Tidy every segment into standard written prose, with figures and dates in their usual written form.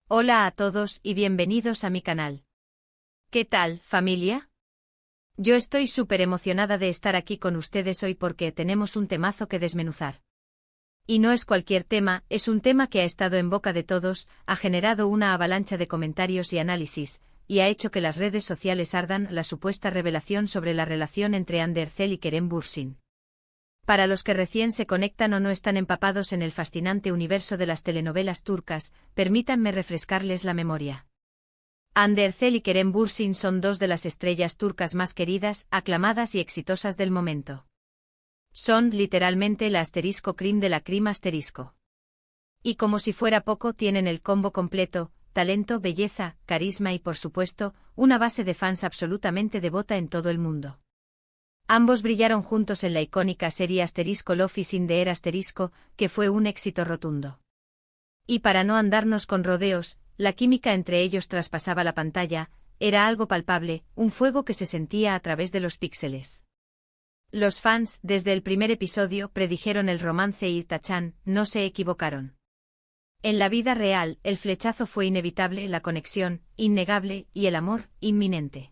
Hola a todos y bienvenidos a mi canal. ¿Qué tal, familia? Yo estoy súper emocionada de estar aquí con ustedes hoy porque tenemos un temazo que desmenuzar. Y no es cualquier tema, es un tema que ha estado en boca de todos, ha generado una avalancha de comentarios y análisis, y ha hecho que las redes sociales ardan la supuesta revelación sobre la relación entre Hande Erçel y Kerem Bürsin. Para los que recién se conectan o no están empapados en el fascinante universo de las telenovelas turcas, permítanme refrescarles la memoria. Hande Erçel y Kerem Bürsin son dos de las estrellas turcas más queridas, aclamadas y exitosas del momento. Son, literalmente, la asterisco cream de la cream asterisco. Y como si fuera poco, tienen el combo completo: talento, belleza, carisma y, por supuesto, una base de fans absolutamente devota en todo el mundo. Ambos brillaron juntos en la icónica serie Love is in the Air que fue un éxito rotundo. Y para no andarnos con rodeos, la química entre ellos traspasaba la pantalla, era algo palpable, un fuego que se sentía a través de los píxeles. Los fans, desde el primer episodio, predijeron el romance y tachan, no se equivocaron. En la vida real, el flechazo fue inevitable, la conexión, innegable, y el amor, inminente.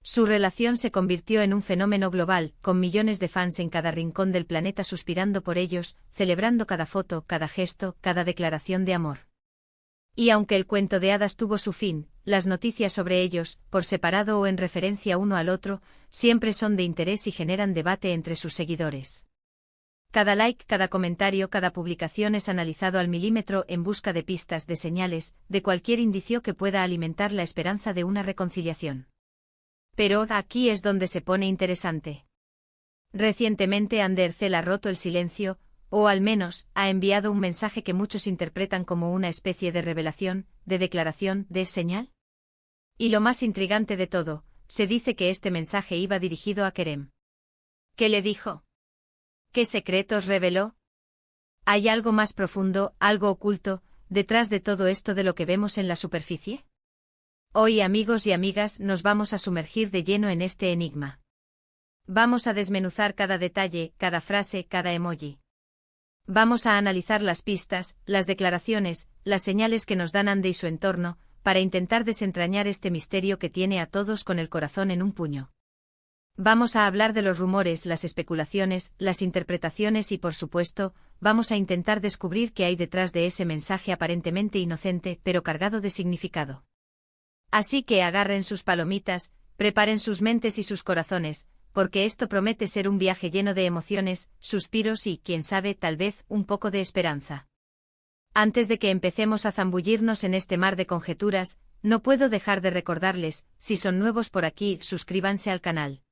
Su relación se convirtió en un fenómeno global, con millones de fans en cada rincón del planeta suspirando por ellos, celebrando cada foto, cada gesto, cada declaración de amor. Y aunque el cuento de hadas tuvo su fin, las noticias sobre ellos, por separado o en referencia uno al otro, siempre son de interés y generan debate entre sus seguidores. Cada like, cada comentario, cada publicación es analizado al milímetro en busca de pistas, de señales, de cualquier indicio que pueda alimentar la esperanza de una reconciliación. Pero aquí es donde se pone interesante. Recientemente Hande Erçel ha roto el silencio, o al menos, ha enviado un mensaje que muchos interpretan como una especie de revelación, de declaración, de señal. Y lo más intrigante de todo, se dice que este mensaje iba dirigido a Kerem. ¿Qué le dijo? ¿Qué secretos reveló? ¿Hay algo más profundo, algo oculto, detrás de todo esto de lo que vemos en la superficie? Hoy, amigos y amigas, nos vamos a sumergir de lleno en este enigma. Vamos a desmenuzar cada detalle, cada frase, cada emoji. Vamos a analizar las pistas, las declaraciones, las señales que nos dan Hande y su entorno, para intentar desentrañar este misterio que tiene a todos con el corazón en un puño. Vamos a hablar de los rumores, las especulaciones, las interpretaciones y, por supuesto, vamos a intentar descubrir qué hay detrás de ese mensaje aparentemente inocente, pero cargado de significado. Así que agarren sus palomitas, preparen sus mentes y sus corazones, porque esto promete ser un viaje lleno de emociones, suspiros y, quién sabe, tal vez, un poco de esperanza. Antes de que empecemos a zambullirnos en este mar de conjeturas, no puedo dejar de recordarles, si son nuevos por aquí, suscríbanse al canal.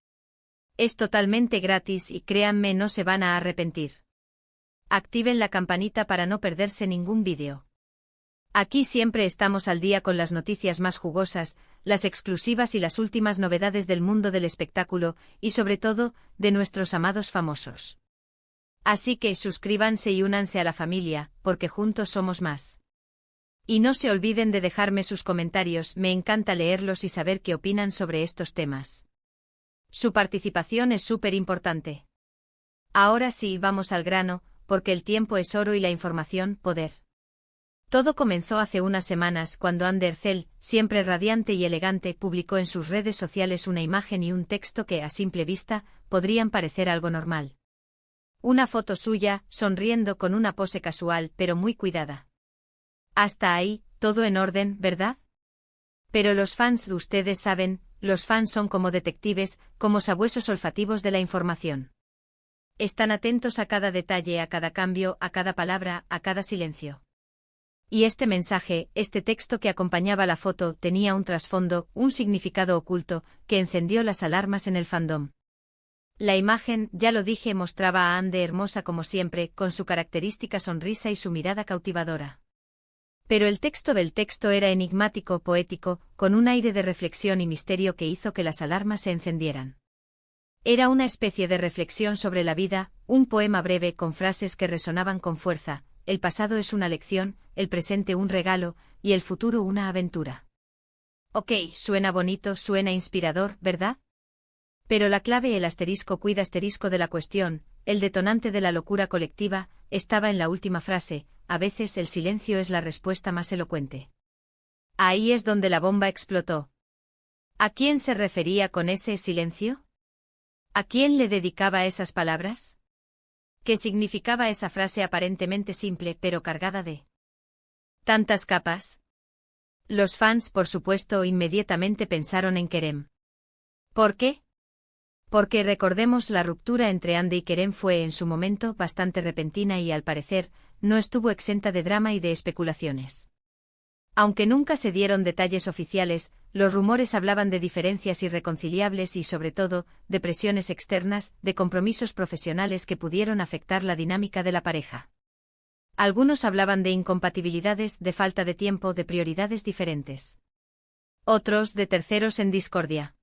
Es totalmente gratis y créanme, no se van a arrepentir. Activen la campanita para no perderse ningún vídeo. Aquí siempre estamos al día con las noticias más jugosas, las exclusivas y las últimas novedades del mundo del espectáculo, y sobre todo, de nuestros amados famosos. Así que suscríbanse y únanse a la familia, porque juntos somos más. Y no se olviden de dejarme sus comentarios, me encanta leerlos y saber qué opinan sobre estos temas. Su participación es súper importante. Ahora sí, vamos al grano, porque el tiempo es oro y la información, poder. Todo comenzó hace unas semanas cuando Hande Erçel, siempre radiante y elegante, publicó en sus redes sociales una imagen y un texto que, a simple vista, podrían parecer algo normal. Una foto suya, sonriendo con una pose casual pero muy cuidada. Hasta ahí, todo en orden, ¿verdad? Pero los fans, ustedes saben, los fans son como detectives, como sabuesos olfativos de la información. Están atentos a cada detalle, a cada cambio, a cada palabra, a cada silencio. Y este mensaje, este texto que acompañaba la foto, tenía un trasfondo, un significado oculto, que encendió las alarmas en el fandom. La imagen, ya lo dije, mostraba a Hande hermosa como siempre, con su característica sonrisa y su mirada cautivadora. Pero el texto del texto era enigmático, poético, con un aire de reflexión y misterio que hizo que las alarmas se encendieran. Era una especie de reflexión sobre la vida, un poema breve con frases que resonaban con fuerza: el pasado es una lección, el presente un regalo, y el futuro una aventura. Ok, suena bonito, suena inspirador, ¿verdad? Pero la clave, el asterisco cuida asterisco de la cuestión, el detonante de la locura colectiva, estaba en la última frase: a veces el silencio es la respuesta más elocuente. Ahí es donde la bomba explotó. ¿A quién se refería con ese silencio? ¿A quién le dedicaba esas palabras? ¿Qué significaba esa frase aparentemente simple pero cargada de tantas capas? Los fans, por supuesto, inmediatamente pensaron en Kerem. ¿Por qué? Porque recordemos, la ruptura entre Andy y Kerem fue en su momento bastante repentina y, al parecer, no estuvo exenta de drama y de especulaciones. Aunque nunca se dieron detalles oficiales, los rumores hablaban de diferencias irreconciliables y, sobre todo, de presiones externas, de compromisos profesionales que pudieron afectar la dinámica de la pareja. Algunos hablaban de incompatibilidades, de falta de tiempo, de prioridades diferentes. Otros de terceros en discordia.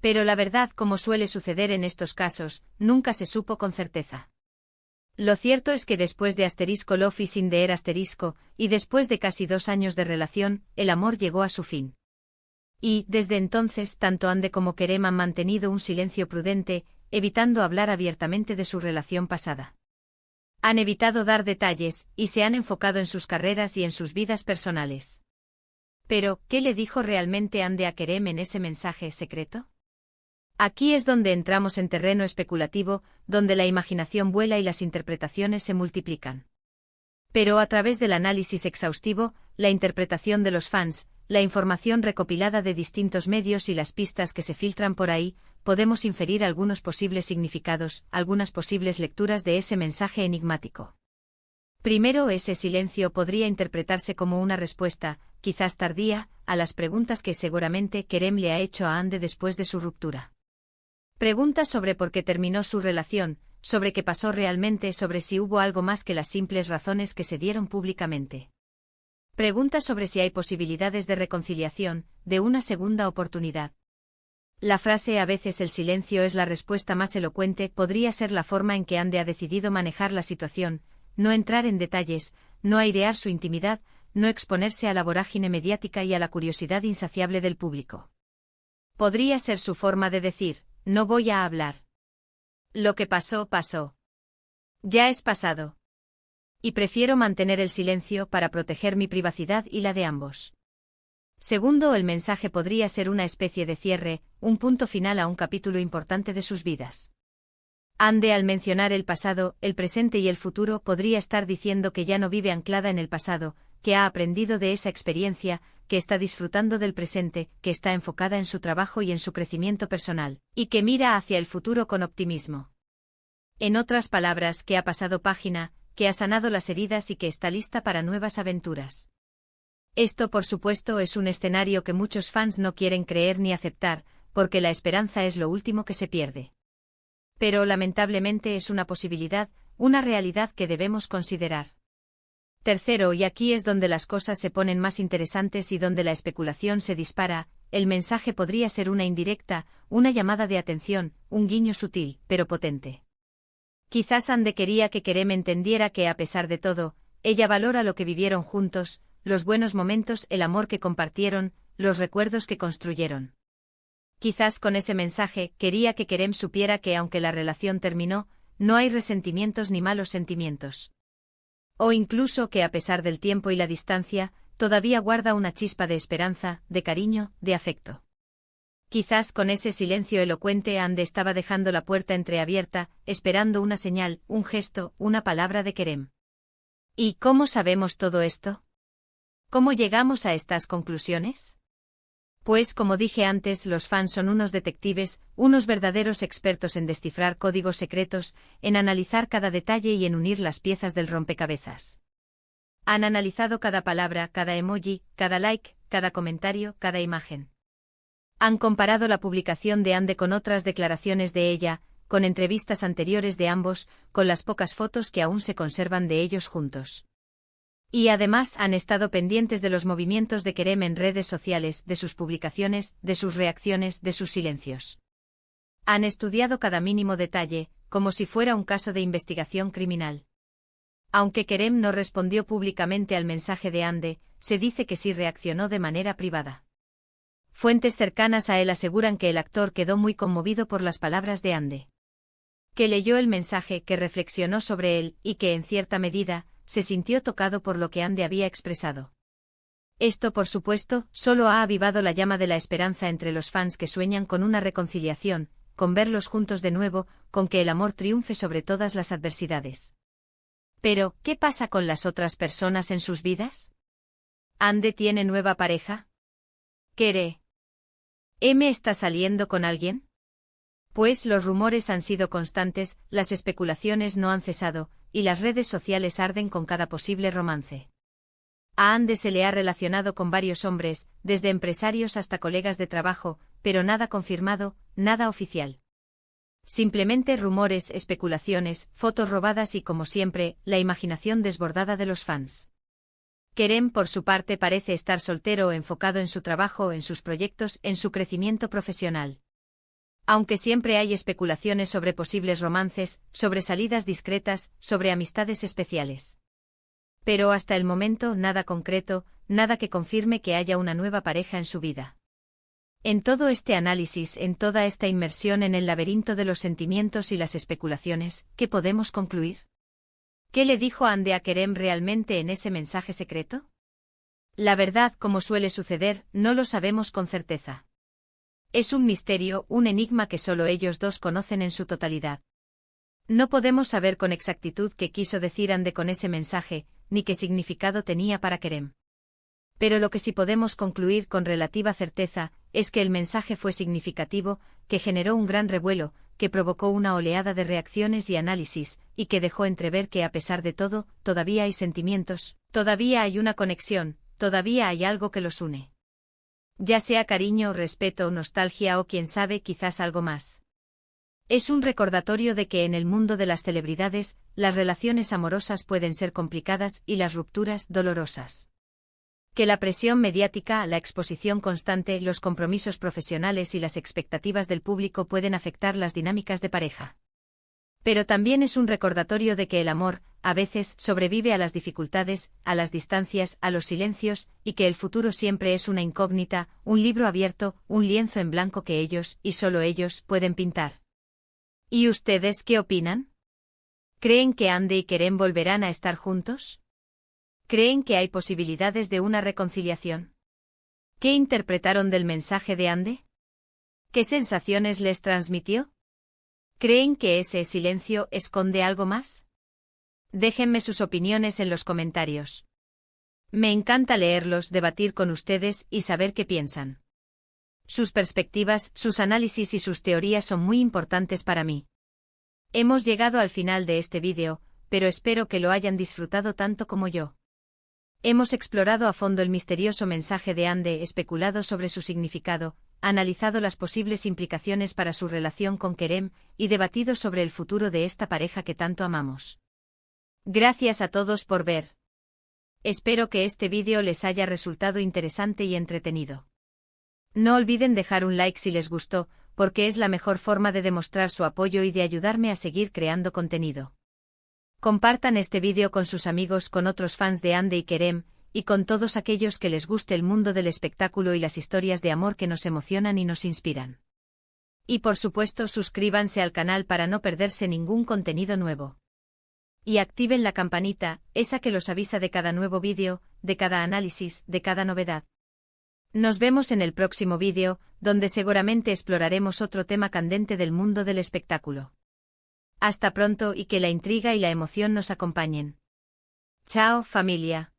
Pero la verdad, como suele suceder en estos casos, nunca se supo con certeza. Lo cierto es que después de Love is in the air y después de casi 2 años de relación, el amor llegó a su fin. Y, desde entonces, tanto Ande como Kerem han mantenido un silencio prudente, evitando hablar abiertamente de su relación pasada. Han evitado dar detalles, y se han enfocado en sus carreras y en sus vidas personales. Pero, ¿qué le dijo realmente Ande a Kerem en ese mensaje secreto? Aquí es donde entramos en terreno especulativo, donde la imaginación vuela y las interpretaciones se multiplican. Pero a través del análisis exhaustivo, la interpretación de los fans, la información recopilada de distintos medios y las pistas que se filtran por ahí, podemos inferir algunos posibles significados, algunas posibles lecturas de ese mensaje enigmático. Primero, ese silencio podría interpretarse como una respuesta, quizás tardía, a las preguntas que seguramente Kerem le ha hecho a Ande después de su ruptura. Preguntas sobre por qué terminó su relación, sobre qué pasó realmente, sobre si hubo algo más que las simples razones que se dieron públicamente. Preguntas sobre si hay posibilidades de reconciliación, de una segunda oportunidad. La frase "a veces el silencio es la respuesta más elocuente" podría ser la forma en que Ande ha decidido manejar la situación, no entrar en detalles, no airear su intimidad, no exponerse a la vorágine mediática y a la curiosidad insaciable del público. Podría ser su forma de decir: no voy a hablar. Lo que pasó, pasó. Ya es pasado. Y prefiero mantener el silencio para proteger mi privacidad y la de ambos. Segundo, el mensaje podría ser una especie de cierre, un punto final a un capítulo importante de sus vidas. Ande, al mencionar el pasado, el presente y el futuro, podría estar diciendo que ya no vive anclada en el pasado, que ha aprendido de esa experiencia, que está disfrutando del presente, que está enfocada en su trabajo y en su crecimiento personal, y que mira hacia el futuro con optimismo. En otras palabras, que ha pasado página, que ha sanado las heridas y que está lista para nuevas aventuras. Esto, por supuesto, es un escenario que muchos fans no quieren creer ni aceptar, porque la esperanza es lo último que se pierde. Pero lamentablemente es una posibilidad, una realidad que debemos considerar. Tercero, y aquí es donde las cosas se ponen más interesantes y donde la especulación se dispara, el mensaje podría ser una indirecta, una llamada de atención, un guiño sutil, pero potente. Quizás Ande quería que Kerem entendiera que, a pesar de todo, ella valora lo que vivieron juntos, los buenos momentos, el amor que compartieron, los recuerdos que construyeron. Quizás con ese mensaje quería que Kerem supiera que, aunque la relación terminó, no hay resentimientos ni malos sentimientos. O incluso que, a pesar del tiempo y la distancia, todavía guarda una chispa de esperanza, de cariño, de afecto. Quizás con ese silencio elocuente Ande estaba dejando la puerta entreabierta, esperando una señal, un gesto, una palabra de Kerem. ¿Y cómo sabemos todo esto? ¿Cómo llegamos a estas conclusiones? Pues, como dije antes, los fans son unos detectives, unos verdaderos expertos en descifrar códigos secretos, en analizar cada detalle y en unir las piezas del rompecabezas. Han analizado cada palabra, cada emoji, cada like, cada comentario, cada imagen. Han comparado la publicación de Ande con otras declaraciones de ella, con entrevistas anteriores de ambos, con las pocas fotos que aún se conservan de ellos juntos. Y además han estado pendientes de los movimientos de Kerem en redes sociales, de sus publicaciones, de sus reacciones, de sus silencios. Han estudiado cada mínimo detalle, como si fuera un caso de investigación criminal. Aunque Kerem no respondió públicamente al mensaje de Ande, se dice que sí reaccionó de manera privada. Fuentes cercanas a él aseguran que el actor quedó muy conmovido por las palabras de Ande. Que leyó el mensaje, que reflexionó sobre él, y que, en cierta medida, se sintió tocado por lo que Ande había expresado. Esto, por supuesto, solo ha avivado la llama de la esperanza entre los fans que sueñan con una reconciliación, con verlos juntos de nuevo, con que el amor triunfe sobre todas las adversidades. Pero, ¿qué pasa con las otras personas en sus vidas? ¿Ande tiene nueva pareja? ¿Quere? ¿M está saliendo con alguien? Pues los rumores han sido constantes, las especulaciones no han cesado, y las redes sociales arden con cada posible romance. A Ande se le ha relacionado con varios hombres, desde empresarios hasta colegas de trabajo, pero nada confirmado, nada oficial. Simplemente rumores, especulaciones, fotos robadas y, como siempre, la imaginación desbordada de los fans. Kerem, por su parte, parece estar soltero o enfocado en su trabajo, en sus proyectos, en su crecimiento profesional. Aunque siempre hay especulaciones sobre posibles romances, sobre salidas discretas, sobre amistades especiales. Pero hasta el momento nada concreto, nada que confirme que haya una nueva pareja en su vida. En todo este análisis, en toda esta inmersión en el laberinto de los sentimientos y las especulaciones, ¿qué podemos concluir? ¿Qué le dijo Ande a Kerem realmente en ese mensaje secreto? La verdad, como suele suceder, no lo sabemos con certeza. Es un misterio, un enigma que solo ellos dos conocen en su totalidad. No podemos saber con exactitud qué quiso decir Ande con ese mensaje, ni qué significado tenía para Kerem. Pero lo que sí podemos concluir con relativa certeza, es que el mensaje fue significativo, que generó un gran revuelo, que provocó una oleada de reacciones y análisis, y que dejó entrever que a pesar de todo, todavía hay sentimientos, todavía hay una conexión, todavía hay algo que los une. Ya sea cariño, respeto, nostalgia o quién sabe, quizás algo más. Es un recordatorio de que en el mundo de las celebridades, las relaciones amorosas pueden ser complicadas y las rupturas dolorosas. Que la presión mediática, la exposición constante, los compromisos profesionales y las expectativas del público pueden afectar las dinámicas de pareja. Pero también es un recordatorio de que el amor, a veces, sobrevive a las dificultades, a las distancias, a los silencios, y que el futuro siempre es una incógnita, un libro abierto, un lienzo en blanco que ellos, y solo ellos, pueden pintar. ¿Y ustedes qué opinan? ¿Creen que Ande y Kerem volverán a estar juntos? ¿Creen que hay posibilidades de una reconciliación? ¿Qué interpretaron del mensaje de Ande? ¿Qué sensaciones les transmitió? ¿Creen que ese silencio esconde algo más? Déjenme sus opiniones en los comentarios. Me encanta leerlos, debatir con ustedes y saber qué piensan. Sus perspectivas, sus análisis y sus teorías son muy importantes para mí. Hemos llegado al final de este vídeo, pero espero que lo hayan disfrutado tanto como yo. Hemos explorado a fondo el misterioso mensaje de Ande, especulado sobre su significado, analizado las posibles implicaciones para su relación con Kerem y debatido sobre el futuro de esta pareja que tanto amamos. Gracias a todos por ver. Espero que este vídeo les haya resultado interesante y entretenido. No olviden dejar un like si les gustó, porque es la mejor forma de demostrar su apoyo y de ayudarme a seguir creando contenido. Compartan este vídeo con sus amigos, con otros fans de Ande y Kerem, y con todos aquellos que les guste el mundo del espectáculo y las historias de amor que nos emocionan y nos inspiran. Y por supuesto, suscríbanse al canal para no perderse ningún contenido nuevo. Y activen la campanita, esa que los avisa de cada nuevo vídeo, de cada análisis, de cada novedad. Nos vemos en el próximo vídeo, donde seguramente exploraremos otro tema candente del mundo del espectáculo. Hasta pronto y que la intriga y la emoción nos acompañen. Chao, familia.